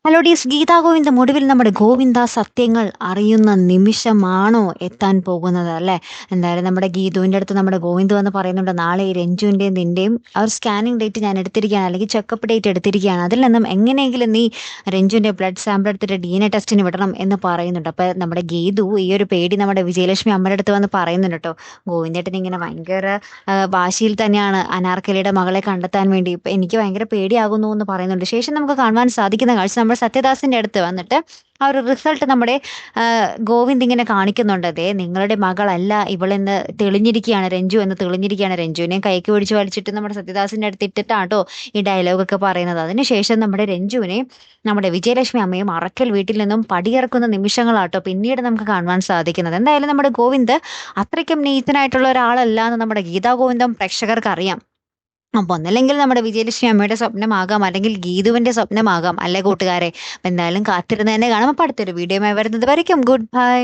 Hello ഡീസ് Gita ഗോവിന്ദം ഒടുവിൽ നമ്മുടെ ഗോവിന്ദ സത്യങ്ങൾ അറിയുന്ന നിമിഷമാണോ എത്താൻ പോകുന്നത് അല്ലേ? എന്തായാലും നമ്മുടെ ഗീതുവിൻ്റെ അടുത്ത് നമ്മുടെ ഗോവിന്ദ് വന്ന് പറയുന്നുണ്ട്, നാളെ ഈ രഞ്ജുവിൻ്റെയും നിൻ്റെയും ആ ഒരു സ്കാനിങ് ഡേറ്റ് ഞാൻ എടുത്തിരിക്കുകയാണ്, അല്ലെങ്കിൽ ചെക്കപ്പ് ഡേറ്റ് എടുത്തിരിക്കുകയാണ്. അതിൽ നിന്നും എങ്ങനെയെങ്കിലും നീ രഞ്ജുവിൻ്റെ ബ്ലഡ് സാമ്പിൾ എടുത്തിട്ട് DNA ടെസ്റ്റിന് വിടണം എന്ന് പറയുന്നുണ്ട്. അപ്പോൾ നമ്മുടെ ഗീതു ഈ ഒരു പേടി നമ്മുടെ വിജയലക്ഷ്മി അമ്മയുടെ അടുത്ത് വന്ന് പറയുന്നുണ്ട് കേട്ടോ. ഗോവിന്ദേട്ടൻ ഇങ്ങനെ ഭയങ്കര വാശിയിൽ തന്നെയാണ് അനാർക്കലിയുടെ മകളെ കണ്ടെത്താൻ വേണ്ടി. ഇപ്പം എനിക്ക് ഭയങ്കര പേടിയാകുന്നു എന്ന് പറയുന്നുണ്ട്. ശേഷം നമുക്ക് കാണുവാൻ സാധിക്കുന്ന കാഴ്ച നമ്മുടെ സത്യദാസിന്റെ അടുത്ത് വന്നിട്ട് ആ ഒരു റിസൾട്ട് നമ്മുടെ ഗോവിന്ദ് ഇങ്ങനെ കാണിക്കുന്നുണ്ട്. അതെ, നിങ്ങളുടെ മകളല്ല ഇവളെന്ന് തെളിഞ്ഞിരിക്കുകയാണ്, രഞ്ജു എന്ന് തെളിഞ്ഞിരിക്കുകയാണ്. രഞ്ജുവിനെ കൈക്ക് പിടിച്ച് വലിച്ചിട്ട് നമ്മുടെ സത്യദാസിന്റെ അടുത്ത് ഇട്ടിട്ടാട്ടോ ഈ ഡയലോഗൊക്കെ പറയുന്നത്. അതിനുശേഷം നമ്മുടെ രഞ്ജുവിനെ നമ്മുടെ വിജയലക്ഷ്മി അമ്മയും അറക്കൽ വീട്ടിൽ നിന്നും പടിയിറക്കുന്ന നിമിഷങ്ങളാട്ടോ പിന്നീട് നമുക്ക് കാണുവാൻ സാധിക്കുന്നത്. എന്തായാലും നമ്മുടെ ഗോവിന്ദ് അത്രയ്ക്കും നീതനായിട്ടുള്ള ഒരാളല്ല എന്ന് നമ്മുടെ ഗീതാ ഗോവിന്ദം പ്രേക്ഷകർക്ക് അറിയാം. അപ്പൊ ഒന്നല്ലെങ്കിൽ നമ്മുടെ വിജയലക്ഷ്മി അമ്മയുടെ സ്വപ്നമാകാം, അല്ലെങ്കിൽ ഗീതുവിന്റെ സ്വപ്നമാകാം, അല്ലെ കൂട്ടുകാരെ? അപ്പൊ എന്തായാലും കാത്തിരുന്ന് തന്നെ കാണാം. അപ്പൊ അടുത്തൊരു വീഡിയോയുമായി വരുന്നത് വരയ്ക്കും ഗുഡ് ബൈ.